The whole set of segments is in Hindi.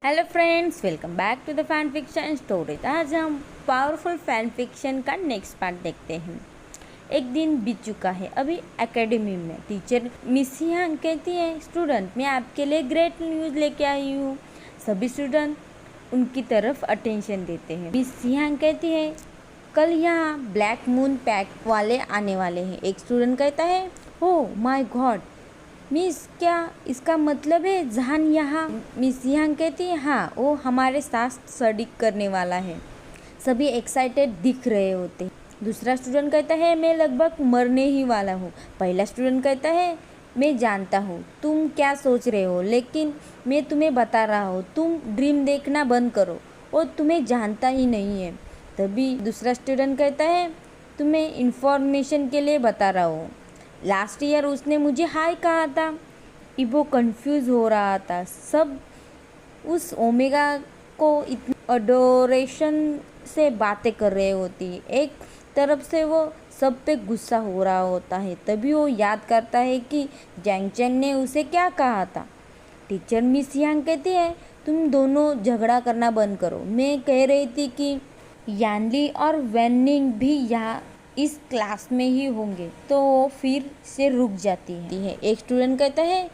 Hello friends, welcome back to the fan fiction stories. आज हम पावरफुल फैन फिक्शन का नेक्स्ट पार्ट देखते हैं। एक दिन बीत चुका है। अभी एकेडमी में टीचर मिस यांग कहती है, स्टूडेंट मैं आपके लिए ग्रेट न्यूज़ लेके आई हूँ। सभी स्टूडेंट उनकी तरफ अटेंशन देते हैं। मिस यांग कहती है, कल यहाँ ब्लैक मून पैक वाले आने वाले हैं। एक स्टूडेंट कहता है, ओह माय गॉड मिस, क्या इसका मतलब है जहान यहाँ? मिस यहाँ कहती है, हाँ वो हमारे साथ स्टडी करने वाला है। सभी एक्साइटेड दिख रहे होते। दूसरा स्टूडेंट कहता है, मैं लगभग मरने ही वाला हूँ। पहला स्टूडेंट कहता है, मैं जानता हूँ तुम क्या सोच रहे हो, लेकिन मैं तुम्हें बता रहा हूँ तुम ड्रीम देखना बंद करो, और तुम्हें जानता ही नहीं है। तभी दूसरा स्टूडेंट कहता है, तुम्हें इन्फॉर्मेशन के लिए बता रहा हूँ, लास्ट ईयर उसने मुझे हाय कहा था। इबो कंफ्यूज हो रहा था। सब उस ओमेगा को इतनी अडोरेशन से बातें कर रहे होती है। एक तरफ से वो सब पे गुस्सा हो रहा होता है। तभी वो याद करता है कि जैंग चेन ने उसे क्या कहा था। टीचर मिस यांग कहती है, तुम दोनों झगड़ा करना बंद करो। मैं कह रही थी कि यानली और वेनिंग भी यहाँ इस क्लास में ही होंगे। तो वो फिर से रुक जाती है। एक स्टूडेंट कहता है,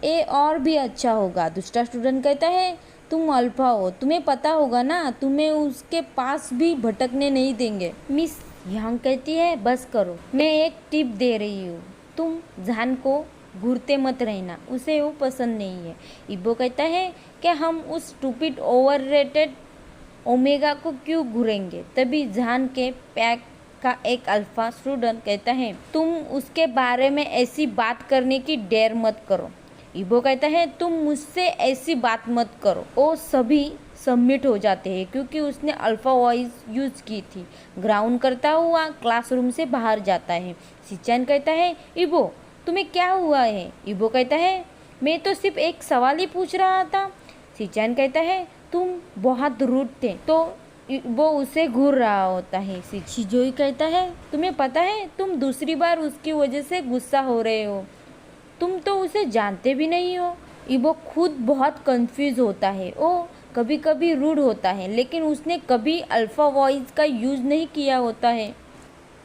ए और भी अच्छा होगा। दूसरा स्टूडेंट कहता है, तुम अल्फा हो, तुम्हें पता होगा ना, तुम्हें उसके पास भी भटकने नहीं देंगे। मिस यांग कहती है, बस करो, मैं एक टिप दे रही हूँ, तुम जान को घूरते मत रहना, उसे वो पसंद नहीं है। इबो कहता है कि हम उस स्टूपिड ओवररेटेड ओमेगा को क्यों घूरेंगे। तभी जान के पैक का एक अल्फा स्टूडेंट कहता है, तुम उसके बारे में ऐसी बात करने की डेर मत करो। इबो कहता है, तुम मुझसे ऐसी बात मत करो। वो सभी सबमिट हो जाते हैं क्योंकि उसने अल्फा वॉइस यूज की थी। ग्राउंड करता हुआ क्लासरूम से बाहर जाता है। सिचान कहता है, इबो तुम्हें क्या हुआ है? इबो कहता है, मैं तो सिर्फ एक सवाल ही पूछ रहा था। सिचान कहता है, तुम बहुत रूड थे। तो वो उसे घूर रहा होता है। शिजोई कहता है, तुम्हें पता है तुम दूसरी बार उसकी वजह से गुस्सा हो रहे हो, तुम तो उसे जानते भी नहीं हो। इबो खुद बहुत कंफ्यूज होता है। वो कभी कभी रूड होता है, लेकिन उसने कभी अल्फा वॉइस का यूज़ नहीं किया होता है।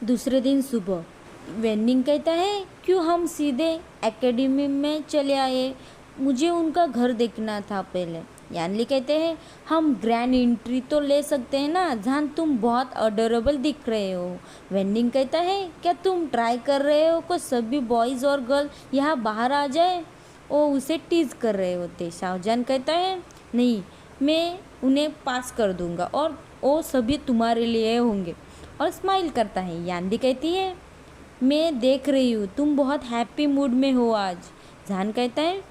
दूसरे दिन सुबह वेनिंग कहता है, क्यों हम सीधे एकेडमी में चले आए? मुझे उनका घर देखना था पहले। यानली कहते हैं, हम ग्रैंड एंट्री तो ले सकते हैं ना, जहां तुम बहुत अडोरेबल दिख रहे हो। वेनिंग कहता है, क्या तुम ट्राई कर रहे हो कि सभी बॉयज़ और गर्ल यहाँ बाहर आ जाए? वो उसे टीज कर रहे होते। शाहजहान कहता है, नहीं, मैं उन्हें पास कर दूंगा और वो सभी तुम्हारे लिए होंगे, और स्माइल करता है। यानली कहती है, मैं देख रही हूँ तुम बहुत हैप्पी मूड में हो आज। जान कहता है,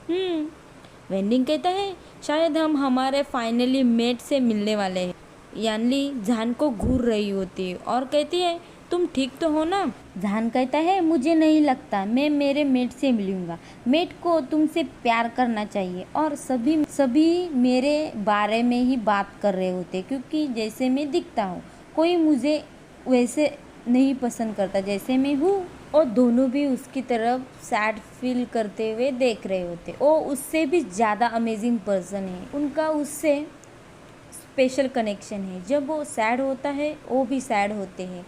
वेंडिंग कहता है, शायद हम हमारे फाइनली मेट से मिलने वाले हैं। यानली जान को घूर रही होती है और कहती है, तुम ठीक तो हो ना? जान कहता है, मुझे नहीं लगता मैं मेरे मेट से मिलूंगा। मेट को तुमसे प्यार करना चाहिए। और सभी मेरे बारे में ही बात कर रहे होते, क्योंकि जैसे मैं दिखता हूँ, कोई मुझे वैसे नहीं पसंद करता जैसे मैं हूँ। और दोनों भी उसकी तरफ सैड फील करते हुए देख रहे होते। वो उससे भी ज़्यादा अमेजिंग पर्सन है, उनका उससे स्पेशल कनेक्शन है। जब वो सैड होता है वो भी सैड होते हैं।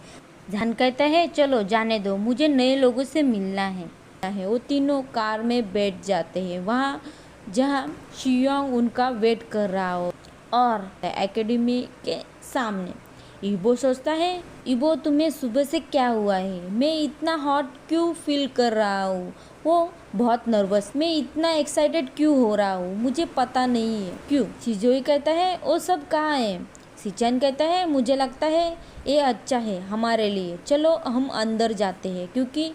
जान कहता है, चलो जाने दो, मुझे नए लोगों से मिलना है। वो तीनों कार में बैठ जाते हैं, वहाँ जहाँ शियोंग उनका वेट कर रहा हो, और एकेडमी के सामने। इबो सोचता है, इबो तुम्हें सुबह से क्या हुआ है? मैं इतना हॉट क्यों फील कर रहा हूँ? वो बहुत नर्वस, मैं इतना एक्साइटेड क्यों हो रहा हूँ? मुझे पता नहीं है क्यों। शिजोई कहता है, वो सब कहाँ है? सिचन कहता है, मुझे लगता है ये अच्छा है हमारे लिए, चलो हम अंदर जाते हैं, क्योंकि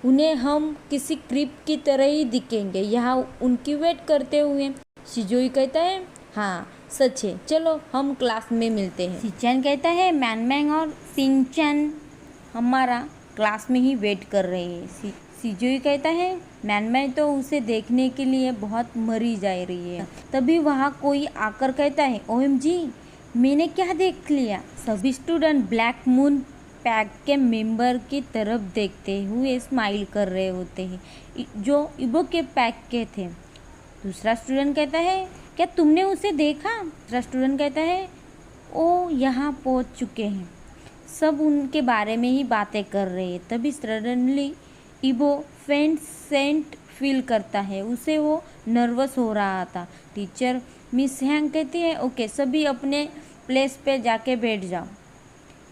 उन्हें हम किसी क्रीप की तरह ही दिखेंगे यहाँ उनकी वेट करते हुए। शिजोई कहता है, हाँ सच है, चलो हम क्लास में मिलते हैं। सिचन कहता है, मैनमैंग और सिंचन हमारा क्लास में ही वेट कर रहे हैं। सिजोई कहता है, मैनमैंग तो उसे देखने के लिए बहुत मरी जा रही है। तभी वहाँ कोई आकर कहता है, ओएमजी, मैंने क्या देख लिया? सभी स्टूडेंट ब्लैक मून पैक के मेंबर की तरफ देखते हुए स्माइल कर रहे होते हैं, जो इबो के पैक के थे। दूसरा स्टूडेंट कहता है, क्या तुमने उसे देखा? दूसरा स्टूडेंट कहता है ओ यहाँ पहुँच चुके हैं। सब उनके बारे में ही बातें कर रहे हैं। तभी सडनली इबो फेंट सेंट फील करता है। उसे वो नर्वस हो रहा था। टीचर मिस हैंग कहती है ओके सभी अपने प्लेस पे जाके बैठ जाओ,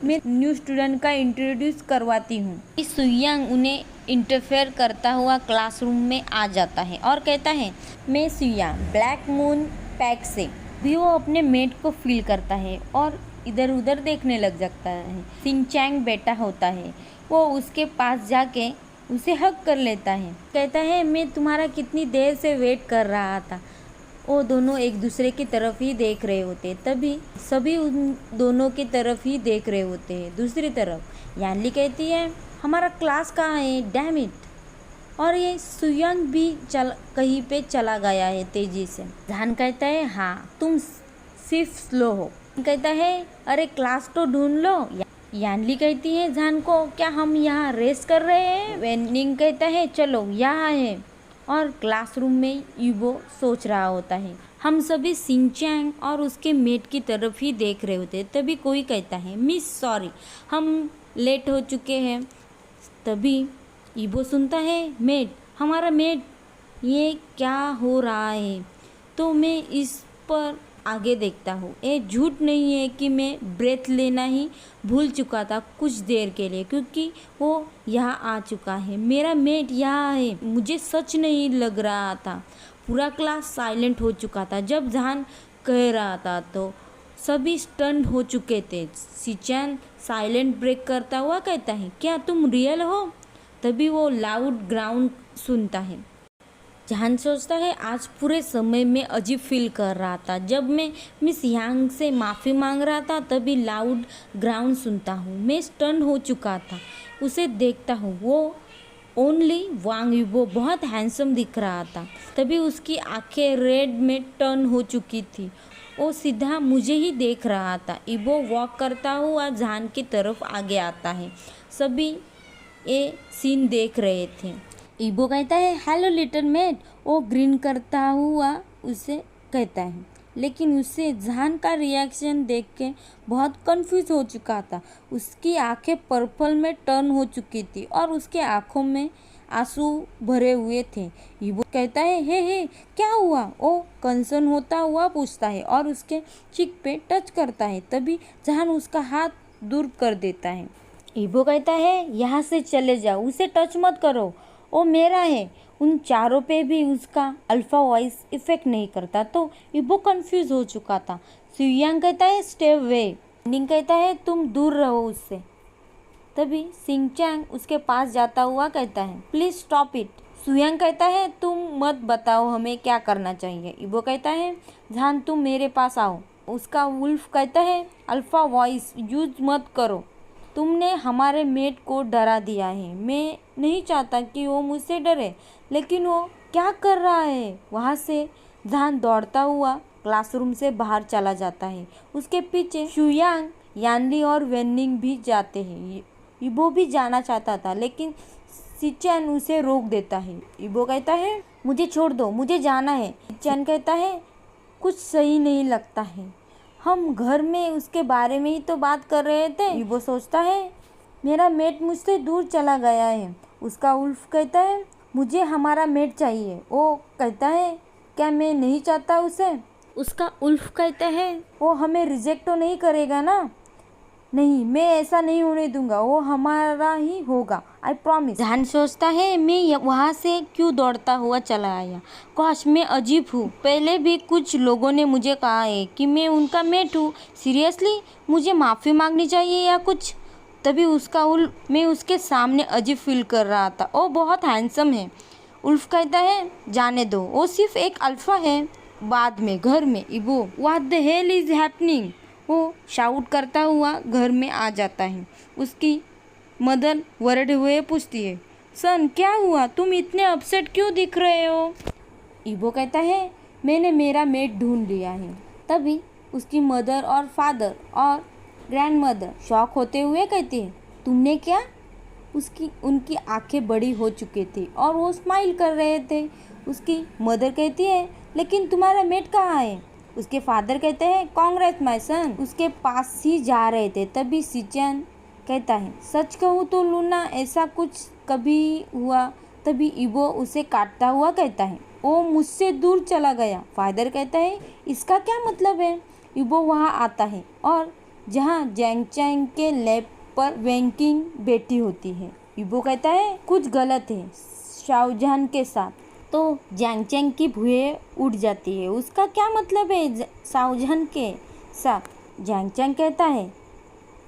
मैं न्यू स्टूडेंट का इंट्रोड्यूस करवाती हूँ। सुयांग उन्हें इंटरफेयर करता हुआ क्लासरूम में आ जाता है और कहता है मैं सुयांग ब्लैक मून पैक से। भी वो अपने मेट को फील करता है और इधर उधर देखने लग जाता है। सिंचैंग बेटा होता है, वो उसके पास जाके उसे हग कर लेता है। कहता है मैं तुम्हारा कितनी देर से वेट कर रहा था। वो दोनों एक दूसरे की तरफ ही देख रहे होते। तभी सभी उन दोनों की तरफ ही देख रहे होते हैं। दूसरी तरफ यानली कहती है हमारा क्लास कहाँ है, डैम इट। और ये सुयांग भी कहीं पे चला गया है तेजी से। जान कहता है हाँ तुम सिर्फ स्लो हो। कहता है अरे क्लास तो ढूंढ लो। यानली कहती है जान को क्या हम यहाँ रेस कर रहे हैं? वेनिंग कहता है चलो यहाँ है। और क्लासरूम में इबो सोच रहा होता है। हम सभी सिंचैंग और उसके मेट की तरफ ही देख रहे होते। तभी कोई कहता है मिस सॉरी हम लेट हो चुके हैं। तभी इबो सुनता है मेट हमारा मेट, ये क्या हो रहा है? तो मैं इस पर आगे देखता हूँ। ये झूठ नहीं है कि मैं ब्रेथ लेना ही भूल चुका था कुछ देर के लिए, क्योंकि वो यहाँ आ चुका है। मेरा मेट यहाँ है, मुझे सच नहीं लग रहा था। पूरा क्लास साइलेंट हो चुका था जब जहान कह रहा था तो सभी स्टन्ड हो चुके थे। सिचैन साइलेंट ब्रेक करता हुआ कहता है क्या तुम रियल हो? तभी वो लाउड ग्राउंड सुनता है। जहान सोचता है आज पूरे समय में अजीब फील कर रहा था। जब मैं मिस यांग से माफ़ी मांग रहा था तभी लाउड ग्राउंड सुनता हूँ। मैं स्टन हो चुका था। उसे देखता हूँ, वो ओनली वांग इबो बहुत हैंडसम दिख रहा था। तभी उसकी आंखें रेड में टर्न हो चुकी थी। वो सीधा मुझे ही देख रहा था। इबो वॉक करता हुआ जहान की तरफ आगे आता है। सभी ये सीन देख रहे थे। इबो कहता है हेलो लिटिल मेट। वो ग्रीन करता हुआ उसे कहता है, लेकिन उससे जहान का रिएक्शन देख के बहुत कंफ्यूज हो चुका था। उसकी आंखें पर्पल में टर्न हो चुकी थी और उसके आंखों में आंसू भरे हुए थे। इबो कहता है हे क्या हुआ? वो कंसर्न होता हुआ पूछता है और उसके चिक पे टच करता है। तभी जहान उसका हाथ दूर कर देता है। इबो कहता है यहाँ से चले जाओ, उसे टच मत करो, वो मेरा है। उन चारों पे भी उसका अल्फा वॉइस इफेक्ट नहीं करता। तो इबो कंफ्यूज हो चुका था। सुयांग कहता है स्टे अवे। निंग कहता है तुम दूर रहो उससे। तभी सिंचैंग उसके पास जाता हुआ कहता है प्लीज स्टॉप इट। सुयांग कहता है तुम मत बताओ हमें क्या करना चाहिए। इबो कहता है जान तुम मेरे पास आओ। उसका वुल्फ कहता है अल्फा वॉइस यूज मत करो, तुमने हमारे मेट को डरा दिया है। मैं नहीं चाहता कि वो मुझसे डरे, लेकिन वो क्या कर रहा है? वहाँ से जहान दौड़ता हुआ क्लासरूम से बाहर चला जाता है। उसके पीछे सुयांग, यानली और वेनिंग भी जाते हैं। इबो भी जाना चाहता था लेकिन सिचैन उसे रोक देता है। इबो कहता है मुझे छोड़ दो, मुझे जाना है। सिचैन कहता है कुछ सही नहीं लगता है, हम घर में उसके बारे में ही तो बात कर रहे थे। इबो सोचता है मेरा मेट मुझसे दूर चला गया है। उसका उल्फ कहता है मुझे हमारा मेट चाहिए। वो कहता है क्या मैं नहीं चाहता उसे? उसका उल्फ कहता है वो हमें रिजेक्ट तो नहीं करेगा ना? नहीं, मैं ऐसा नहीं होने दूंगा, वो हमारा ही होगा, आई प्रॉमिस। जहान सोचता है मैं वहाँ से क्यों दौड़ता हुआ चला आया। काश मैं अजीब हूँ। पहले भी कुछ लोगों ने मुझे कहा है कि मैं उनका मेट हूँ। सीरियसली मुझे माफ़ी मांगनी चाहिए या कुछ? तभी उसका उल्फ मैं उसके सामने अजीब फील कर रहा था। वो बहुत हैंडसम है। उल्फ कहता है जाने दो, वो सिर्फ एक अल्फा है। बाद में घर में इबो what the hell is happening, वो शाउट करता हुआ घर में आ जाता है। उसकी मदर वर्रिड हुए पूछती है सन क्या हुआ, तुम इतने अपसेट क्यों दिख रहे हो? इबो कहता है मैंने मेरा मेट ढूंढ लिया है। तभी उसकी मदर और फादर और ग्रैंड मदर शॉक होते हुए कहती है तुमने क्या? उनकी आंखें बड़ी हो चुकी थी और वो स्माइल कर रहे थे। उसकी मदर कहती है लेकिन तुम्हारा मेट कहाँ है? उसके फादर कहते हैं कांग्रेस माय सन। उसके पास ही जा रहे थे तभी सिचन कहता है सच कहूँ तो लूना ऐसा कुछ कभी हुआ। तभी इबो उसे काटता हुआ कहता है वो मुझसे दूर चला गया। फादर कहता है इसका क्या मतलब है? इबो वहाँ आता है और जहाँ जैंग चैंग के लैब पर वेंकिंग बैठी होती है। इबो कहता है कुछ गलत है शाहजहां के साथ। तो जैंग चैंग की भुएं उड़ जाती है। उसका क्या मतलब है शाहजहां के साथ? जैंग चैंग कहता है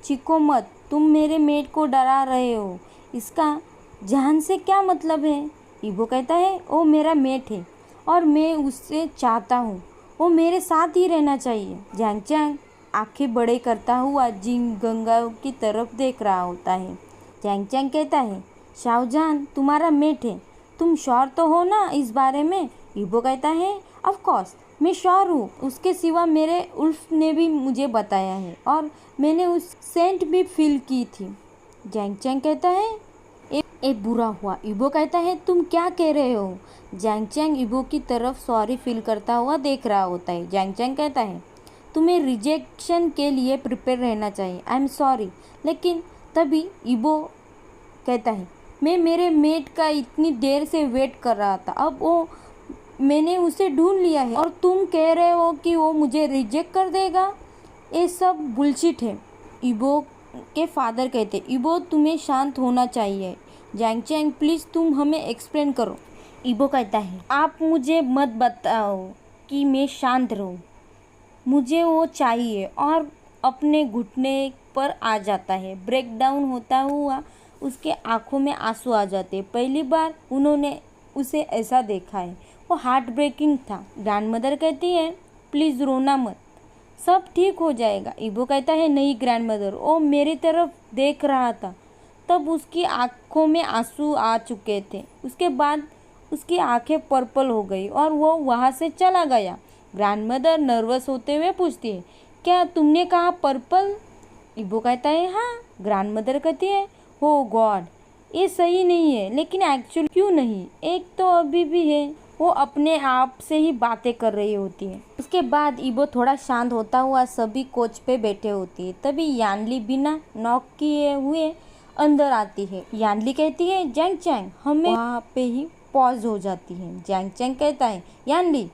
चीखो मत, तुम मेरे मेट को डरा रहे हो। इसका जहान से क्या मतलब है? इबो कहता है वो मेरा मेट है और मैं उससे चाहता हूँ वो मेरे साथ ही रहना चाहिए। जैंग चैंग आंखें बड़े करता हुआ जिंग गंगा की तरफ देख रहा होता है। जैंग चैंग कहता है शाहजहां तुम्हारा मेट है, तुम श्योर तो हो ना इस बारे में? इबो कहता है ऑफ कोर्स मैं श्योर हूँ, उसके सिवा मेरे उल्फ ने भी मुझे बताया है और मैंने उस सेंट भी फील की थी। जैंग चैंग कहता है ए बुरा हुआ। इबो कहता है तुम क्या कह रहे हो? जैंग चैंग इबो की तरफ सॉरी फील करता हुआ देख रहा होता है। जैंग चैंग कहता है तुम्हें रिजेक्शन के लिए प्रिपेयर रहना चाहिए, आई एम सॉरी। लेकिन तभी इबो कहता है मैं मेरे मेट का इतनी देर से वेट कर रहा था, अब वो मैंने उसे ढूंढ लिया है और तुम कह रहे हो कि वो मुझे रिजेक्ट कर देगा? ये सब बुलशिट है। इबो के फादर कहते इबो तुम्हें शांत होना चाहिए। जैंग चैंग प्लीज़ तुम हमें एक्सप्लेन करो। इबो कहता है आप मुझे मत बताओ कि मैं शांत रहूं, मुझे वो चाहिए। और अपने घुटने पर आ जाता है। ब्रेक डाउन होता हुआ उसके आंखों में आंसू आ जाते। पहली बार उन्होंने उसे ऐसा देखा है। वो हार्ट ब्रेकिंग था। ग्रैंडमदर कहती है प्लीज़ रोना मत, सब ठीक हो जाएगा। इबो कहता है नहीं ग्रैंडमदर, वो मेरी तरफ देख रहा था तब उसकी आंखों में आंसू आ चुके थे। उसके बाद उसकी आंखें पर्पल हो गई और वो वहाँ से चला गया। ग्रैंडमदर नर्वस होते हुए पूछती है क्या तुमने कहा पर्पल? इबो कहता है हाँ। ग्रैंडमदर कहती है हो गॉड ये सही नहीं है, लेकिन एक्चुअली क्यों नहीं? एक तो अभी भी है। वो अपने आप से ही बातें कर रही होती है। उसके बाद इबो थोड़ा शांत होता हुआ सभी कोच पे बैठे होती है। तभी यानली बिना नॉक किए हुए अंदर आती है। यानली कहती है जैंग चैंग, हमें वहाँ पे ही पॉज हो जाती है। जैंग चैंग कहता है यानली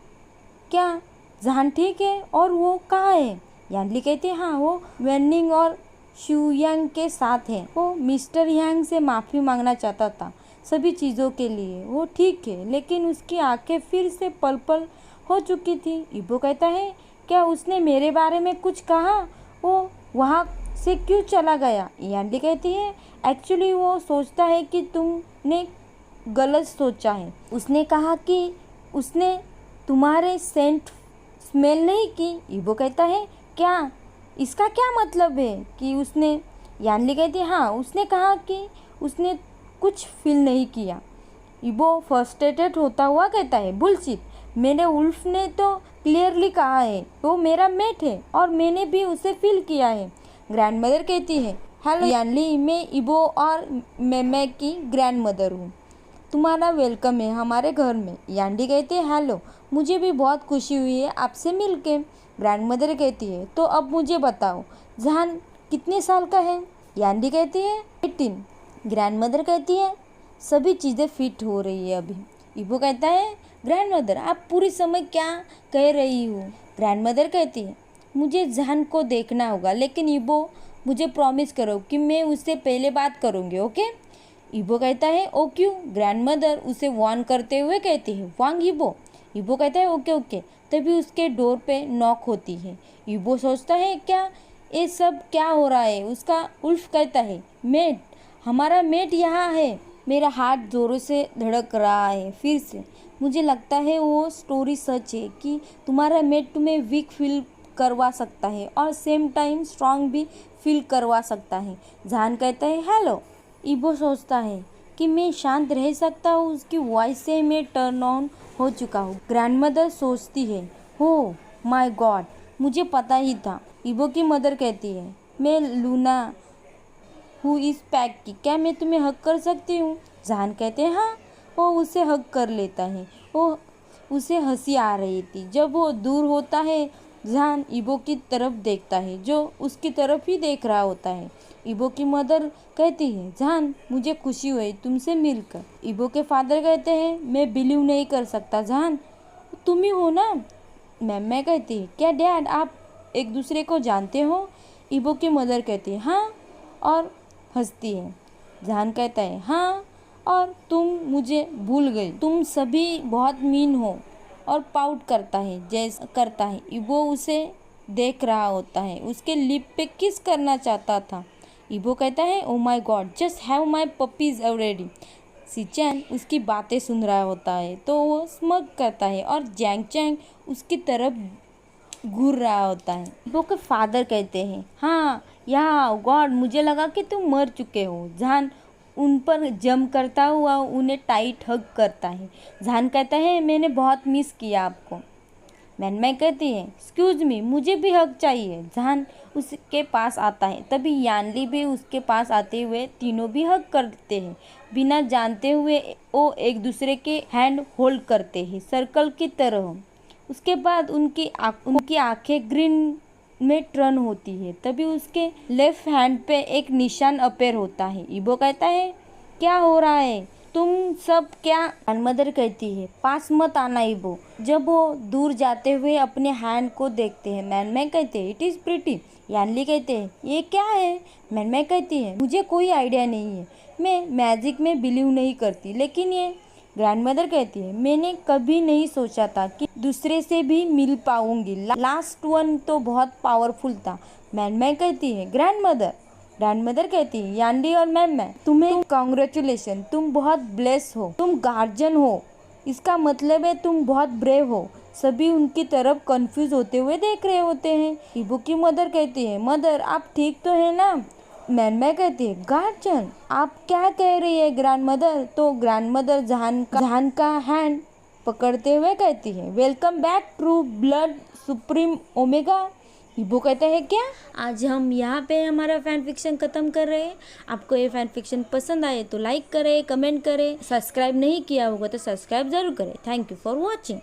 क्या जहान ठीक है और वो कहाँ है? यानली कहती है हाँ वो वेनिंग और शू यांग के साथ है। वो मिस्टर यांग से माफ़ी मांगना चाहता था सभी चीज़ों के लिए। वो ठीक है लेकिन उसकी आंखें फिर से पल पल हो चुकी थी। इबो कहता है क्या उसने मेरे बारे में कुछ कहा? वो वहाँ से क्यों चला गया? यानली कहती है एक्चुअली वो सोचता है कि तुमने गलत सोचा है। उसने कहा कि उसने तुम्हारे सेंट स्मेल नहीं की। इबो कहता है क्या इसका क्या मतलब है कि उसने? यानली कहती है हाँ उसने कहा कि उसने कुछ फील नहीं किया। इबो फ्रस्ट्रेटेड होता हुआ कहता है बुलशिट, मैंने उल्फ ने तो क्लियरली कहा है वो मेरा मेट है और मैंने भी उसे फील किया है। ग्रैंडमदर कहती है हेलो यानली, मैं इबो और मैं की ग्रैंडमदर हूँ, तुम्हारा वेलकम है हमारे घर में। यानली कहती है हेलो, मुझे भी बहुत खुशी हुई है आपसे मिलके। ग्रैंडमदर कहती है तो अब मुझे बताओ जहान कितने साल का है? यानली कहती है 18। ग्रैंडमदर कहती है सभी चीज़ें फिट हो रही है अभी। इबो कहता है ग्रैंडमदर आप पूरी समय क्या कह रही हो? ग्रैंडमदर कहती है मुझे जहान को देखना होगा, लेकिन इबो मुझे प्रॉमिस करो कि मैं उससे पहले बात करूँगी, ओके? इबो कहता है ओ क्यों? ग्रैंडमदर उसे वार्न करते हुए कहती है वांग इबो। इबो कहता है ओके ओके। तभी उसके डोर पे नॉक होती है। इबो सोचता है क्या ये सब क्या हो रहा है? उसका उल्फ कहता है मेट, हमारा मेट यहाँ है। मेरा हार्ट ज़ोरों से धड़क रहा है फिर से। मुझे लगता है वो स्टोरी सच है कि तुम्हारा मेट तुम्हें वीक फील करवा सकता है और सेम टाइम स्ट्रांग भी फील करवा सकता है। जहान कहता है हेलो। इबो सोचता है कि मैं शांत रह सकता हूँ, उसकी वॉइस से मैं टर्न ऑन हो चुका हूँ। ग्रैंडमदर सोचती है हो माय गॉड, मुझे पता ही था। इबो की मदर कहती है मैं लूना हु इस पैक की, क्या मैं तुम्हें हक कर सकती हूँ? जहान कहते हैं हाँ। वो उसे हक कर लेता है। उसे हंसी आ रही थी। जब वो दूर होता है, जहान इबो की तरफ देखता है, जो उसकी तरफ ही देख रहा होता है। इबो की मदर कहती है, जहान मुझे खुशी हुई तुमसे मिलकर। इबो के फादर कहते हैं, मैं बिलीव नहीं कर सकता जहान, तुम ही हो ना। मैं कहती है, क्या डैड आप एक दूसरे को जानते हो? इबो की मदर कहती है, हाँ, और हंसती है। जहान कहता है, हाँ, और तुम मुझे भूल गई, तुम सभी बहुत मीन हो। और पाउट करता है जैसे करता है। इबो उसे देख रहा होता है, उसके लिप पे किस करना चाहता था। इबो कहता है, oh my god, just have my puppies already. सिचैन उसकी बातें सुन रहा होता है तो वो स्मग करता है और जैंग चैंग उसकी तरफ घूर रहा होता है। इबो के फादर कहते हैं, हाँ या गॉड, मुझे लगा कि तुम मर चुके हो। जहान उन पर जम करता हुआ उन्हें टाइट हग करता है। जहान कहता है, मैंने बहुत मिस किया आपको। मैं कहती है, एक्सक्यूज मी, मुझे भी हक चाहिए। जहान उसके पास आता है, तभी यानली भी उसके पास आते हुए तीनों भी हक करते हैं। बिना जानते हुए वो एक दूसरे के हैंड होल्ड करते हैं सर्कल की तरह। उसके बाद उनकी आंखें ग्रीन में टर्न होती है। तभी उसके लेफ्ट हैंड पे एक निशान अपेयर होता है। इबो कहता है, क्या हो रहा है, तुम सब क्या? ग्रैंडमदर कहती है, पास मत आना इबो। जब वो दूर जाते हुए अपने हैंड को देखते हैं, मैं कहते हैं, इट इज़ प्रिटी। यानली कहते हैं, ये क्या है? मैं कहती है, मुझे कोई आइडिया नहीं है, मैं मैजिक में बिलीव नहीं करती, लेकिन ये। ग्रैंडमदर कहती है, मैंने कभी नहीं सोचा था कि दूसरे से भी मिल पाऊंगी। लास्ट वन तो बहुत पावरफुल था। मैं कहती है, ग्रैंडमदर कहती है, यानली और मैं तुम्हें कॉन्ग्रेचुलेशन, तुम बहुत ब्लेस हो, तुम गार्जियन हो, इसका मतलब है तुम बहुत ब्रेव हो। सभी उनकी तरफ कंफ्यूज होते हुए देख रहे होते हैं। इबो की मदर कहती है, मदर आप ठीक तो है ना? मैं कहती है, गार्जियन आप क्या कह रही है ग्रैंडमदर? तो ग्रैंडमदर जहान का हैंड पकड़ते हुए कहती है, welcome back true blood supreme omega. इबो कहता है, क्या? आज हम यहाँ पे हमारा फैन फिक्शन ख़त्म कर रहे हैं। आपको ये फैन फिक्शन पसंद आए तो लाइक करें, कमेंट करें, सब्सक्राइब नहीं किया होगा तो सब्सक्राइब ज़रूर करें। Thank you for watching.